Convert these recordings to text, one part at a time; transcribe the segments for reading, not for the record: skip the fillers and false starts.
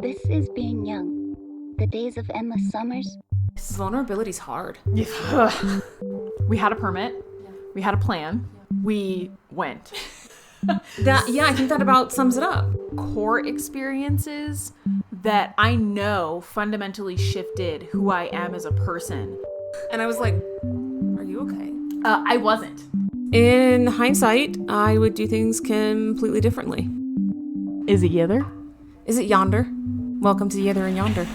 This is being young. The days of endless summers. Vulnerability's hard. We had a permit. We had a plan. We went. I think that about sums it up. Core experiences that I know fundamentally shifted who I am as a person. And I was like, are you okay? I wasn't. In hindsight, I would do things completely differently. Is it yither? Is it yonder? Welcome to Yither and Yonder.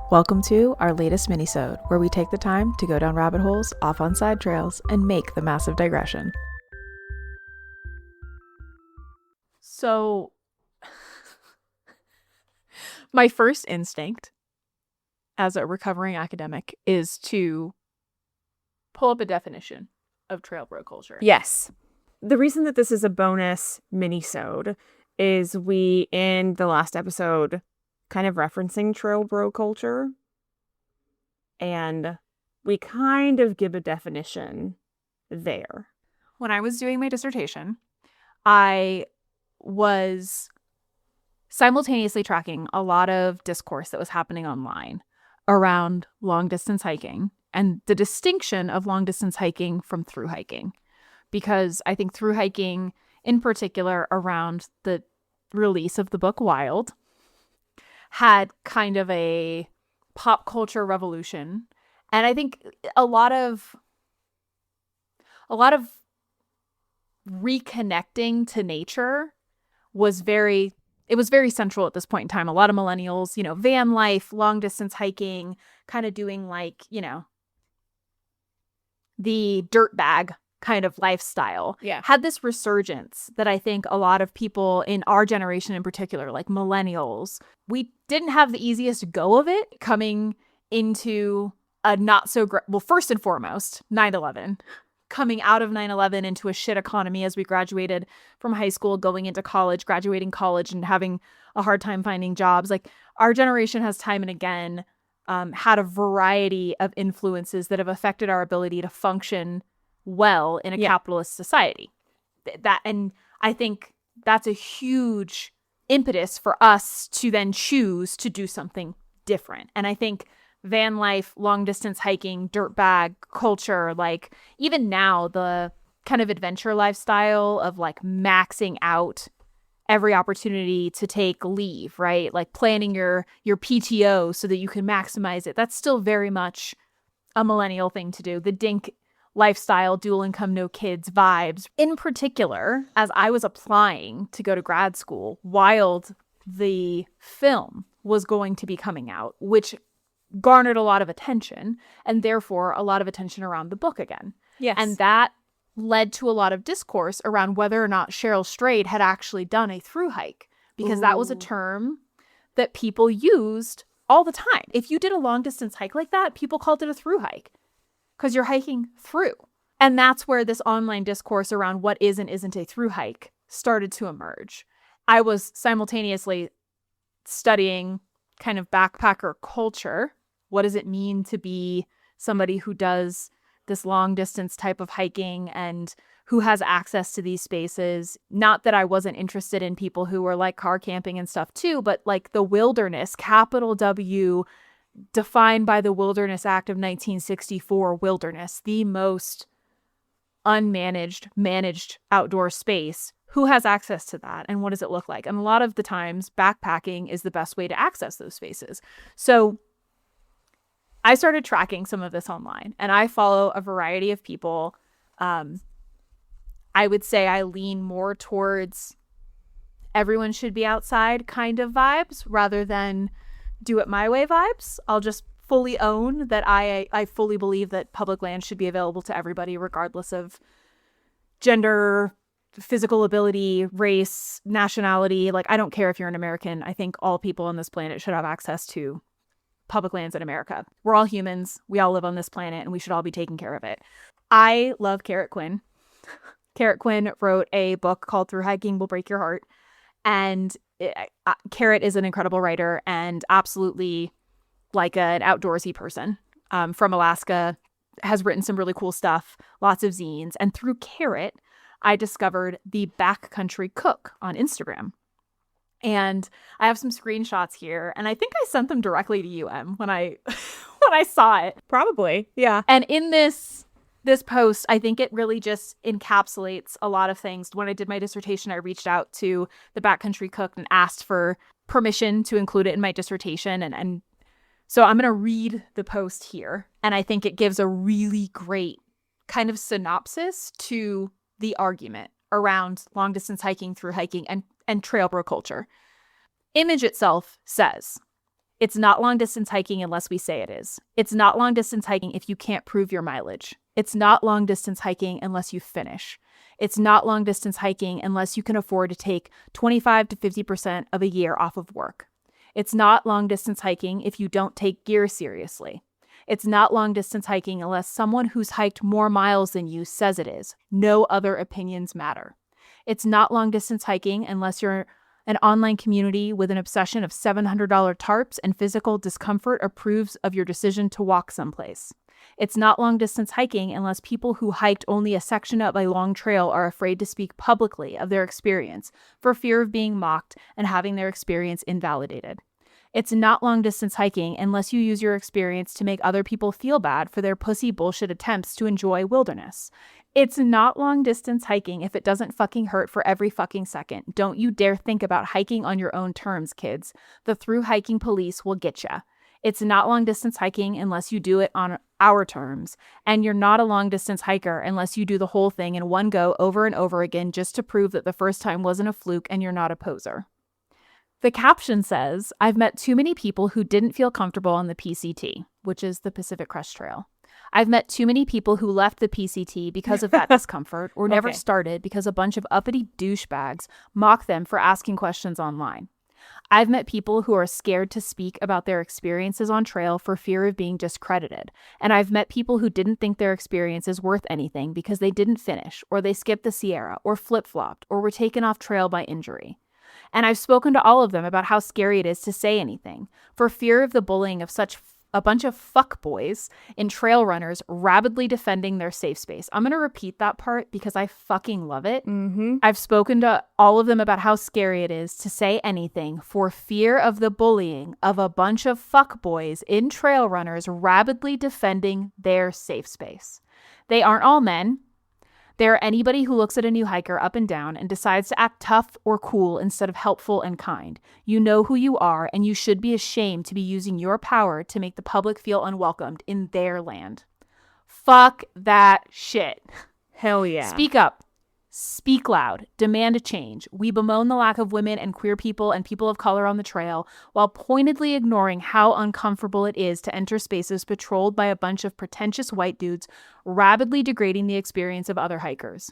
Welcome to our latest minisode, where we take the time to go down rabbit holes, off on side trails, and make the massive digression. So, my first instinct as a recovering academic is to pull up a definition of trail bro culture. Yes. The reason that this is a bonus minisode is we, in the last episode, kind of referencing trail bro culture, and we kind of give a definition there. When I was doing my dissertation, I was simultaneously tracking a lot of discourse that was happening online around long distance hiking and the distinction of long distance hiking from through hiking. Because I think through hiking, in particular around the release of the book Wild, had kind of a pop culture revolution. And I think a lot of reconnecting to nature was very central at this point in time. A lot of millennials, van life, long distance hiking, kind of doing the dirt bag kind of lifestyle, had this resurgence that I think a lot of people in our generation in particular, like millennials, we didn't have the easiest go of it coming into a not so great, well, first and foremost, 9/11, coming out of 9/11 into a shit economy as we graduated from high school, going into college, graduating college and having a hard time finding jobs. Like, our generation has time and again had a variety of influences that have affected our ability to function well in a capitalist society. And I think that's a huge impetus for us to then choose to do something different. And I think van life, long distance hiking, dirt bag culture, like even now the kind of adventure lifestyle of like maxing out every opportunity to take leave, right? Like planning your PTO so that you can maximize it. That's still very much a millennial thing to do. The dink lifestyle, dual income, no kids vibes. In particular, as I was applying to go to grad school, Wild, the film, was going to be coming out, which garnered a lot of attention, and therefore a lot of attention around the book again. Yes. And that led to a lot of discourse around whether or not Cheryl Strayed had actually done a through hike, because that was a term that people used all the time. If you did a long distance hike like that, people called it a through hike because you're hiking through. And that's where this online discourse around what is and isn't a through hike started to emerge. I was simultaneously studying kind of backpacker culture. What does it mean to be somebody who does this long distance type of hiking and who has access to these spaces? Not that I wasn't interested in people who were like car camping and stuff too, but like the wilderness, capital W, defined by the Wilderness Act of 1964, wilderness, the most unmanaged, managed outdoor space. Who has access to that, and what does it look like? And a lot of the times, backpacking is the best way to access those spaces. So I started tracking some of this online, and I follow a variety of people. I would say I lean more towards everyone should be outside kind of vibes rather than do it my way vibes. I'll just fully own that I fully believe that public land should be available to everybody regardless of gender, physical ability, race, nationality. Like, I don't care if you're an American. I think all people on this planet should have access to public lands in America. We're all humans. We all live on this planet and we should all be taking care of it. I love Carrot Quinn. Carrot Quinn wrote a book called Through Hiking Will Break Your Heart. And Carrot is an incredible writer and absolutely like an outdoorsy person from Alaska, has written some really cool stuff, lots of zines. And through Carrot, I discovered the Backcountry Cook on Instagram. And I have some screenshots here, and I think I sent them directly to you, Em, when I when I saw it. Probably, yeah. And in this post, I think it really just encapsulates a lot of things. When I did my dissertation, I reached out to the Backcountry Cook and asked for permission to include it in my dissertation. And so I'm going to read the post here. And I think it gives a really great kind of synopsis to the argument around long distance hiking, through hiking, and trail bro culture. Image itself says, it's not long distance hiking unless we say it is. It's not long distance hiking if you can't prove your mileage. It's not long distance hiking unless you finish. It's not long distance hiking unless you can afford to take 25 to 50% of a year off of work. It's not long distance hiking if you don't take gear seriously. It's not long distance hiking unless someone who's hiked more miles than you says it is. No other opinions matter. It's not long distance hiking unless you're an online community with an obsession of $700 tarps and physical discomfort approves of your decision to walk someplace. It's not long distance hiking unless people who hiked only a section of a long trail are afraid to speak publicly of their experience for fear of being mocked and having their experience invalidated. It's not long distance hiking unless you use your experience to make other people feel bad for their pussy bullshit attempts to enjoy wilderness. It's not long distance hiking if it doesn't fucking hurt for every fucking second. Don't you dare think about hiking on your own terms, kids. The through hiking police will get ya. It's not long distance hiking unless you do it on our terms. And you're not a long distance hiker unless you do the whole thing in one go over and over again just to prove that the first time wasn't a fluke and you're not a poser. The caption says, I've met too many people who didn't feel comfortable on the PCT, which is the Pacific Crest Trail. I've met too many people who left the PCT because of that discomfort or never started because a bunch of uppity douchebags mock them for asking questions online. I've met people who are scared to speak about their experiences on trail for fear of being discredited. And I've met people who didn't think their experience is worth anything because they didn't finish, or they skipped the Sierra, or flip-flopped, or were taken off trail by injury. And I've spoken to all of them about how scary it is to say anything, for fear of the bullying of such a bunch of fuckboys in trail runners rabidly defending their safe space. I'm going to repeat that part because I fucking love it. Mm-hmm. I've spoken to all of them about how scary it is to say anything for fear of the bullying of a bunch of fuckboys in trail runners rabidly defending their safe space. They aren't all men. They're anybody who looks at a new hiker up and down and decides to act tough or cool instead of helpful and kind. You know who you are, and you should be ashamed to be using your power to make the public feel unwelcomed in their land. Fuck that shit. Hell yeah. Speak up. Speak loud. Demand a change. We bemoan the lack of women and queer people and people of color on the trail while pointedly ignoring how uncomfortable it is to enter spaces patrolled by a bunch of pretentious white dudes rabidly degrading the experience of other hikers.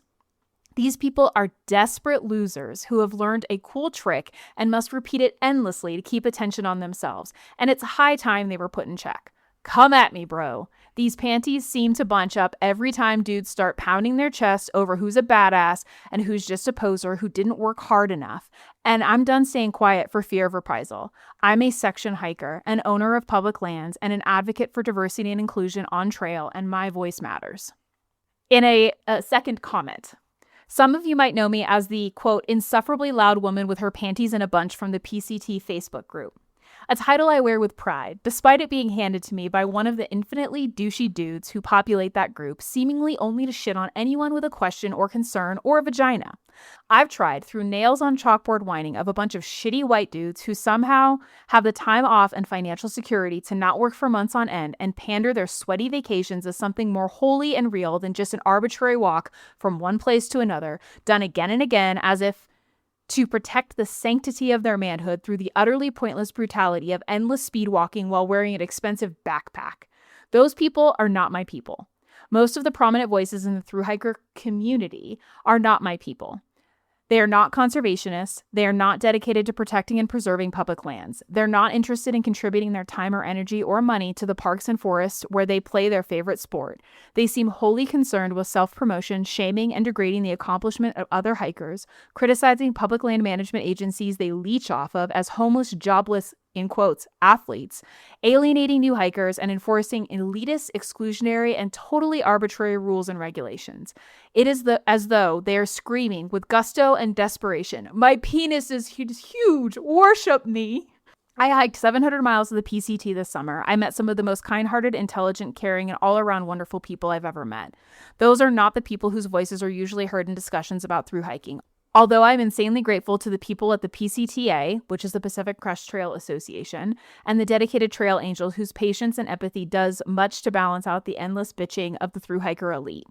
These people are desperate losers who have learned a cool trick and must repeat it endlessly to keep attention on themselves. And it's high time they were put in check. Come at me, bro. These panties seem to bunch up every time dudes start pounding their chest over who's a badass and who's just a poser who didn't work hard enough. And I'm done staying quiet for fear of reprisal. I'm a section hiker, an owner of public lands, and an advocate for diversity and inclusion on trail, and my voice matters. In a second comment, some of you might know me as the, quote, insufferably loud woman with her panties in a bunch from the PCT Facebook group. A title I wear with pride, despite it being handed to me by one of the infinitely douchey dudes who populate that group, seemingly only to shit on anyone with a question or concern or a vagina. I've tried through nails on chalkboard whining of a bunch of shitty white dudes who somehow have the time off and financial security to not work for months on end and pander their sweaty vacations as something more holy and real than just an arbitrary walk from one place to another, done again and again as if to protect the sanctity of their manhood through the utterly pointless brutality of endless speed walking while wearing an expensive backpack. Those people are not my people. Most of the prominent voices in the thru hiker community are not my people. They are not conservationists. They are not dedicated to protecting and preserving public lands. They're not interested in contributing their time or energy or money to the parks and forests where they play their favorite sport. They seem wholly concerned with self-promotion, shaming and degrading the accomplishment of other hikers, criticizing public land management agencies they leech off of as homeless, jobless in quotes, athletes, alienating new hikers and enforcing elitist, exclusionary, and totally arbitrary rules and regulations. It is as though they are screaming with gusto and desperation, "My penis is huge, worship me." I hiked 700 miles of the PCT this summer. I met some of the most kind-hearted, intelligent, caring, and all-around wonderful people I've ever met. Those are not the people whose voices are usually heard in discussions about through hiking. Although I'm insanely grateful to the people at the PCTA, which is the Pacific Crest Trail Association, and the dedicated trail angels whose patience and empathy does much to balance out the endless bitching of the through hiker elite.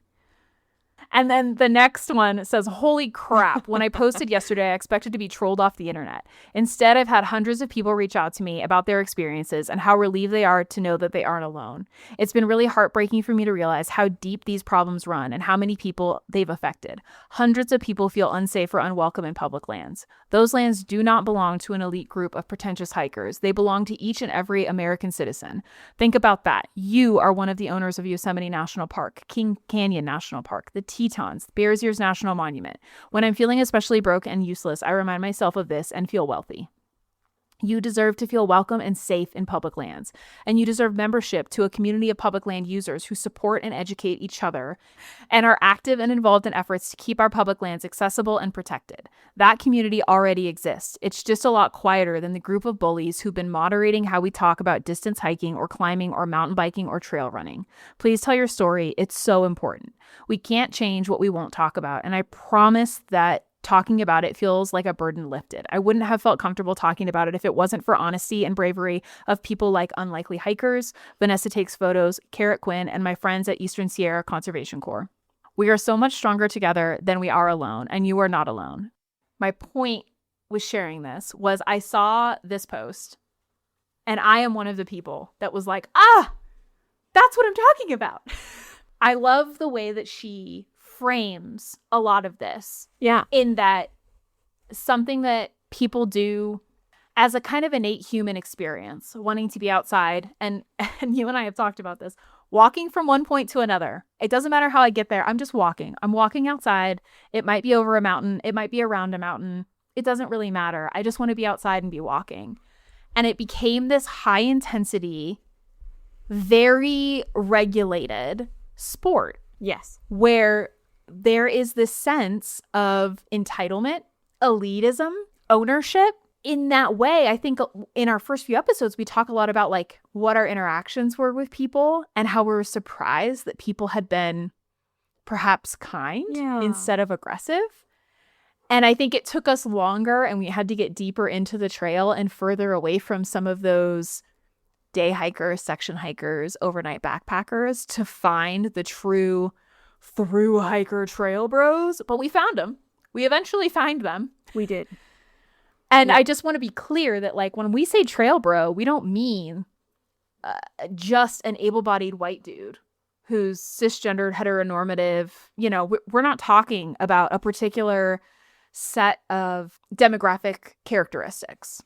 And then the next one says, "Holy crap, when I posted yesterday, I expected to be trolled off the internet. Instead, I've had hundreds of people reach out to me about their experiences and how relieved they are to know that they aren't alone. It's been really heartbreaking for me to realize how deep these problems run and how many people they've affected. Hundreds of people feel unsafe or unwelcome in public lands. Those lands do not belong to an elite group of pretentious hikers. They belong to each and every American citizen. Think about that. You are one of the owners of Yosemite National Park, King Canyon National Park, the Tetons, Bears Ears National Monument. When I'm feeling especially broke and useless, I remind myself of this and feel wealthy. You deserve to feel welcome and safe in public lands, and you deserve membership to a community of public land users who support and educate each other and are active and involved in efforts to keep our public lands accessible and protected. That community already exists. It's just a lot quieter than the group of bullies who've been moderating how we talk about distance hiking or climbing or mountain biking or trail running. Please tell your story. It's so important. We can't change what we won't talk about, and I promise that talking about it feels like a burden lifted. I wouldn't have felt comfortable talking about it if it wasn't for honesty and bravery of people like Unlikely Hikers, Vanessa Takes Photos, Carrot Quinn, and my friends at Eastern Sierra Conservation Corps. We are so much stronger together than we are alone, and you are not alone. My point with sharing this was I saw this post, and I am one of the people that was like, that's what I'm talking about. I love the way that she frames a lot of this. Yeah. In that something that people do as a kind of innate human experience, wanting to be outside. And you and I have talked about this, walking from one point to another. It doesn't matter how I get there. I'm just walking. I'm walking outside. It might be over a mountain. It might be around a mountain. It doesn't really matter. I just want to be outside and be walking. And it became this high intensity, very regulated sport. Yes. Where there is this sense of entitlement, elitism, ownership. In that way, I think in our first few episodes, we talk a lot about like what our interactions were with people and how we were surprised that people had been perhaps kind instead of aggressive. And I think it took us longer and we had to get deeper into the trail and further away from some of those day hikers, section hikers, overnight backpackers to find the true through hiker trail bros. But we found them. We eventually find them. We did. And I just want to be clear that like when we say trail bro, we don't mean just an able-bodied white dude who's cisgendered, heteronormative. You know, we're not talking about a particular set of demographic characteristics.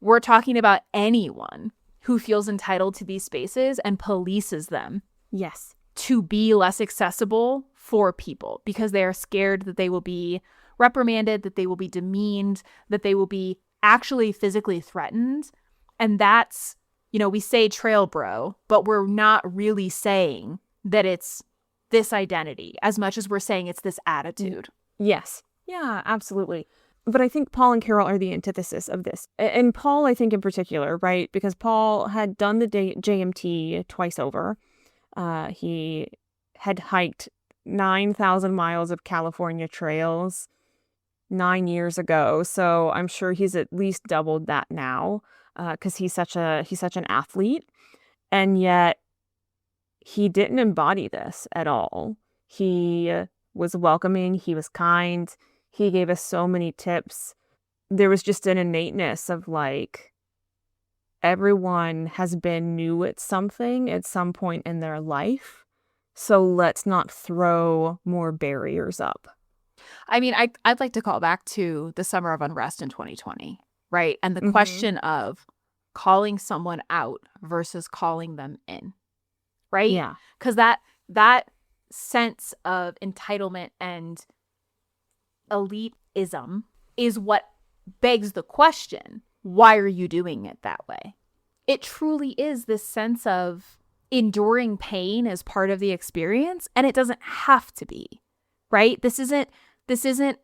We're talking about anyone who feels entitled to these spaces and polices them. Yes. To be less accessible for people because they are scared that they will be reprimanded, that they will be demeaned, that they will be actually physically threatened. And that's, you know, we say trail bro, but we're not really saying that it's this identity as much as we're saying it's this attitude. Yes. Yeah, absolutely. But I think Paul and Carol are the antithesis of this. And Paul, I think in particular, right? Because Paul had done the JMT twice over. He had hiked 9,000 miles of California trails 9 years ago. So I'm sure he's at least doubled that now because he's such an athlete. And yet he didn't embody this at all. He was welcoming. He was kind. He gave us so many tips. There was just an innateness of like, everyone has been new at something at some point in their life. So let's not throw more barriers up. I mean, I'd like to call back to the summer of unrest in 2020, right? And the question of calling someone out versus calling them in, right? Yeah. Because that sense of entitlement and elitism is what begs the question, why are you doing it that way? It truly is this sense of enduring pain as part of the experience, and it doesn't have to be, right? This isn't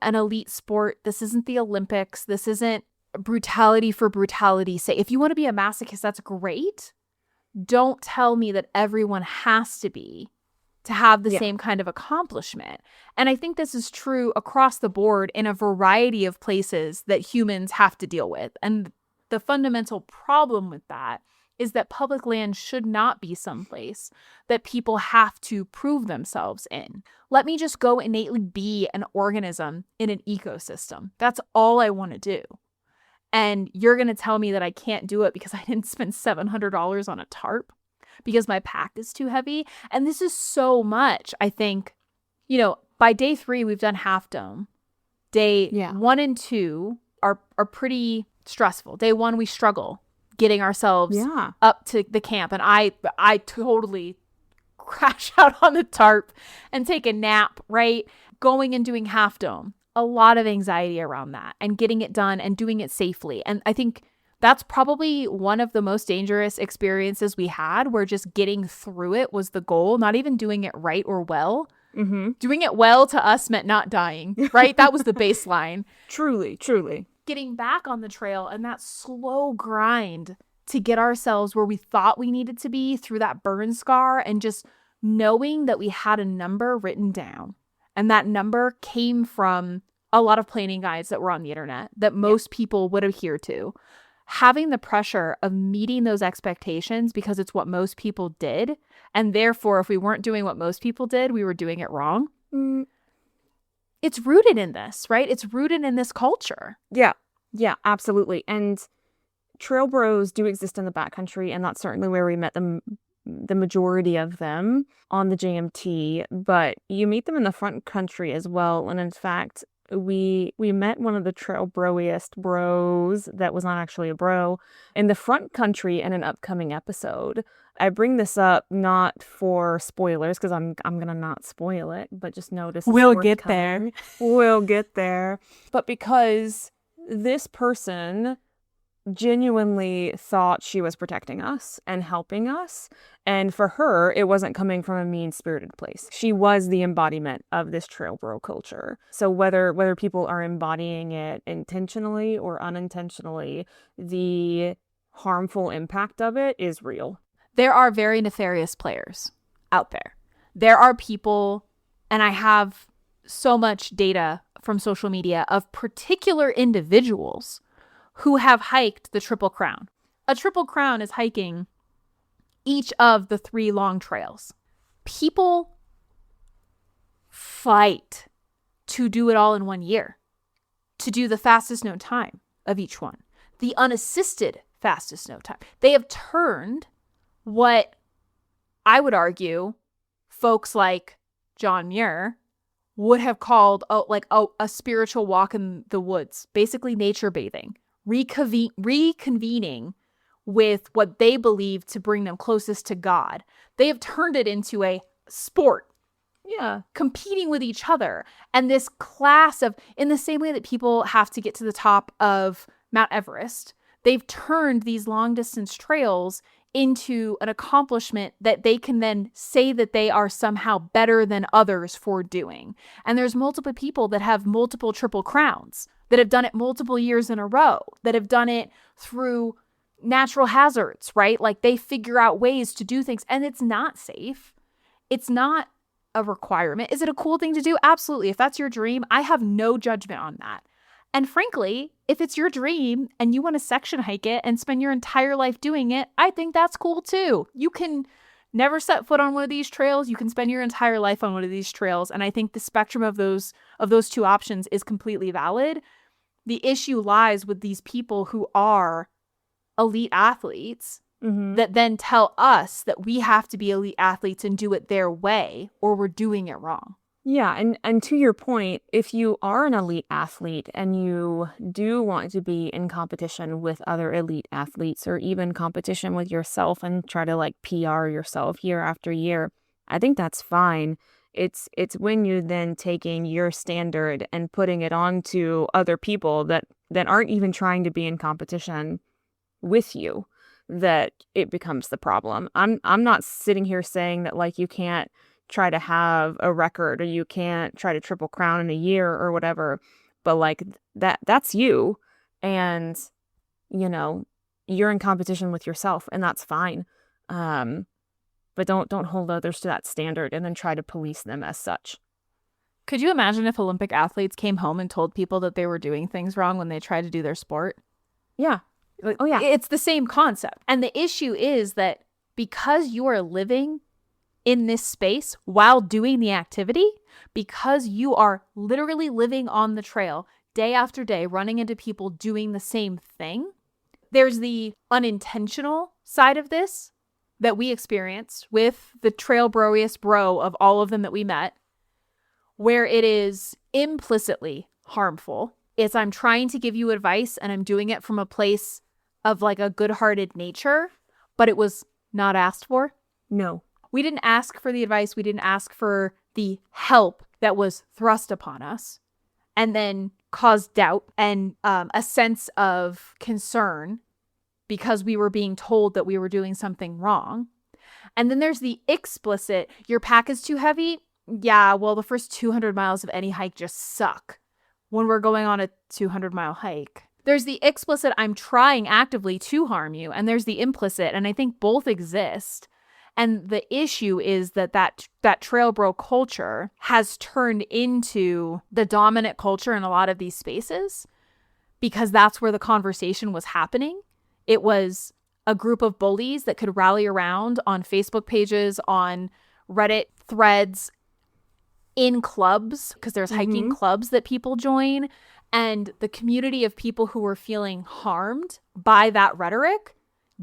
an elite sport. This isn't the Olympics. This isn't brutality for brutality's sake. If you want to be a masochist, that's great. Don't tell me that everyone has to be to have the same kind of accomplishment. And I think this is true across the board in a variety of places that humans have to deal with. And the fundamental problem with that is that public land should not be someplace that people have to prove themselves in. Let me just go innately be an organism in an ecosystem. That's all I want to do. And you're going to tell me that I can't do it because I didn't spend $700 on a tarp, because my pack is too heavy. And this is so much, I think, by day 3, we've done Half Dome. Day 1 and 2 are pretty stressful. Day 1, we struggle getting ourselves up to the camp. And I totally crash out on the tarp and take a nap, right? Going and doing Half Dome. A lot of anxiety around that and getting it done and doing it safely. And I think that's probably one of the most dangerous experiences we had, where just getting through it was the goal, not even doing it right or well. Mm-hmm. Doing it well to us meant not dying, right? That was the baseline. Truly, truly. Getting back on the trail and that slow grind to get ourselves where we thought we needed to be through that burn scar, and just knowing that we had a number written down. And that number came from a lot of planning guides that were on the internet that most people would adhere to. Having the pressure of meeting those expectations because it's what most people did. And therefore, if we weren't doing what most people did, we were doing it wrong. It's rooted in this, right? It's rooted in this culture. Yeah, absolutely. And trail bros do exist in the backcountry, and that's certainly where we met them, the majority of them on the JMT, but you meet them in the front country as well. And in fact, we met one of the trail broiest bros that was not actually a bro in the front country in an upcoming episode. I bring this up not for spoilers, because I'm gonna not spoil it, but just notice we'll get there. We'll get there. But because this person genuinely thought she was protecting us and helping us. And for her, it wasn't coming from a mean-spirited place. She was the embodiment of this trail bro culture. So whether people are embodying it intentionally or unintentionally, the harmful impact of it is real. There are very nefarious players out there. There are people, and I have so much data from social media of particular individuals who have hiked the Triple Crown. A Triple Crown is hiking each of the 3 long trails. People fight to do it all in 1 year, to do the fastest known time of each one, the unassisted fastest known time. They have turned what I would argue folks like John Muir would have called a spiritual walk in the woods, basically nature bathing. Reconvening with what they believe to bring them closest to God. They have turned it into a sport. Yeah. Competing with each other. And this class of, in the same way that people have to get to the top of Mount Everest, they've turned these long distance trails into an accomplishment that they can then say that they are somehow better than others for doing. And there's multiple people that have multiple Triple Crowns, that have done it multiple years in a row, that have done it through natural hazards, right? Like they figure out ways to do things, and it's not safe. It's not a requirement. Is it a cool thing to do? Absolutely. If that's your dream, I have no judgment on that. And frankly, if it's your dream and you want to section hike it and spend your entire life doing it, I think that's cool too. You can never set foot on one of these trails. You can spend your entire life on one of these trails. And I think the spectrum of those 2 options is completely valid. The issue lies with these people who are elite athletes that then tell us that we have to be elite athletes and do it their way, or we're doing it wrong. Yeah, and to your point, if you are an elite athlete and you do want to be in competition with other elite athletes, or even competition with yourself and try to PR yourself year after year, I think that's fine. It's when you're then taking your standard and putting it onto other people that that aren't even trying to be in competition with you that it becomes the problem. I'm not sitting here saying that like you can't try to have a record or you can't try to triple crown in a year or whatever, but like that's you, and you know, you're in competition with yourself, and that's fine. But don't hold others to that standard and then try to police them as such. Could you imagine if Olympic athletes came home and told people that they were doing things wrong when they tried to do their sport? Yeah. Oh, yeah. It's the same concept. And the issue is that because you are living in this space while doing the activity, because you are literally living on the trail day after day, running into people doing the same thing, there's the unintentional side of this that we experienced with the trail broiest bro of all of them that we met, where it is implicitly harmful. It's I'm trying to give you advice and I'm doing it from a place of like a good-hearted nature, but it was not asked for. No. We didn't ask for the advice. We didn't ask for the help that was thrust upon us and then caused doubt and a sense of concern because we were being told that we were doing something wrong. And then there's the explicit, your pack is too heavy. Yeah, well, the first 200 miles of any hike just suck when we're going on a 200-mile hike. There's the explicit, I'm trying actively to harm you. And there's the implicit. And I think both exist. And the issue is that trail bro culture has turned into the dominant culture in a lot of these spaces because that's where the conversation was happening. It was a group of bullies that could rally around on Facebook pages, on Reddit threads, in clubs, because there's hiking clubs that people join. And the community of people who were feeling harmed by that rhetoric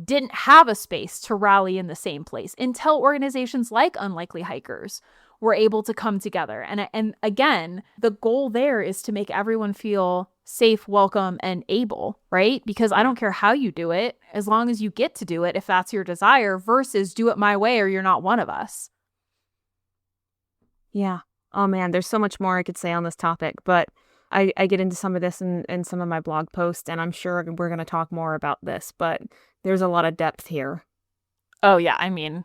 didn't have a space to rally in the same place until organizations like Unlikely Hikers were able to come together. And again, the goal there is to make everyone feel safe, welcome, and able, right? Because I don't care how you do it, as long as you get to do it, if that's your desire, versus do it my way or you're not one of us. Yeah. Oh man, there's so much more I could say on this topic, but I get into some of this in some of my blog posts, and I'm sure we're going to talk more about this, but there's a lot of depth here. Oh yeah, I mean,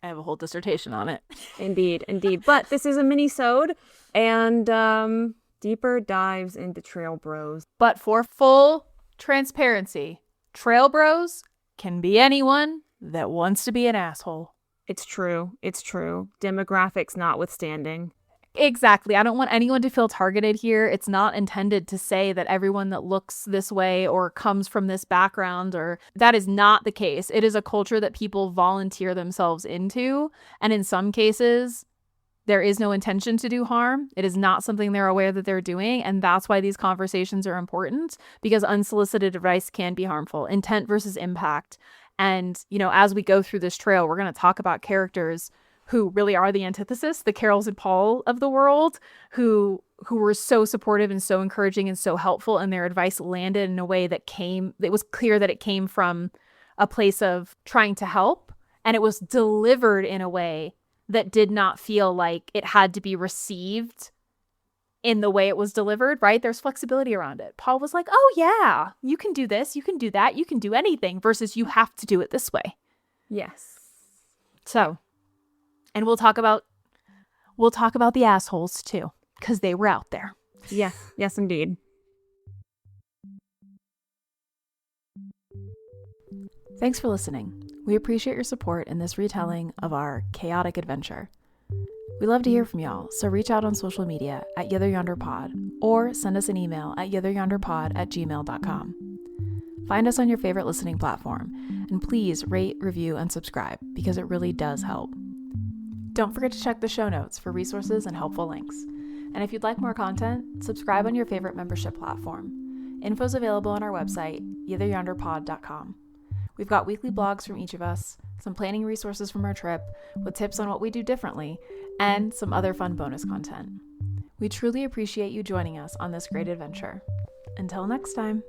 I have a whole dissertation on it. Indeed. But this is a mini-sode, and deeper dives into trail bros. But for full transparency, trail bros can be anyone that wants to be an asshole. It's true. Demographics notwithstanding. Exactly. I don't want anyone to feel targeted here. It's not intended to say that everyone that looks this way or comes from this background, or that is not the case. It is a culture that people volunteer themselves into. And in some cases, there is no intention to do harm. It is not something they're aware that they're doing. And that's why these conversations are important, because unsolicited advice can be harmful. Intent versus impact. And, you know, as we go through this trail, we're going to talk about characters who really are the antithesis, the Carols and Paul of the world, who were so supportive and so encouraging and so helpful, and their advice landed in a way that it was clear that it came from a place of trying to help, and it was delivered in a way that did not feel like it had to be received in the way it was delivered, right? There's flexibility around it. Paul was like, oh yeah, you can do this, you can do that, you can do anything, versus you have to do it this way. Yes. So, and we'll talk about the assholes too, because they were out there. Yes, indeed. Thanks for listening. We appreciate your support in this retelling of our chaotic adventure. We love to hear from y'all, so reach out on social media at yitheryonderpod or send us an email at yitheryonderpod@gmail.com. Find us on your favorite listening platform, and please rate, review, and subscribe, because it really does help. Don't forget to check the show notes for resources and helpful links. And if you'd like more content, subscribe on your favorite membership platform. Info's available on our website, yitheryonderpod.com. We've got weekly blogs from each of us, some planning resources from our trip, with tips on what we do differently, and some other fun bonus content. We truly appreciate you joining us on this great adventure. Until next time.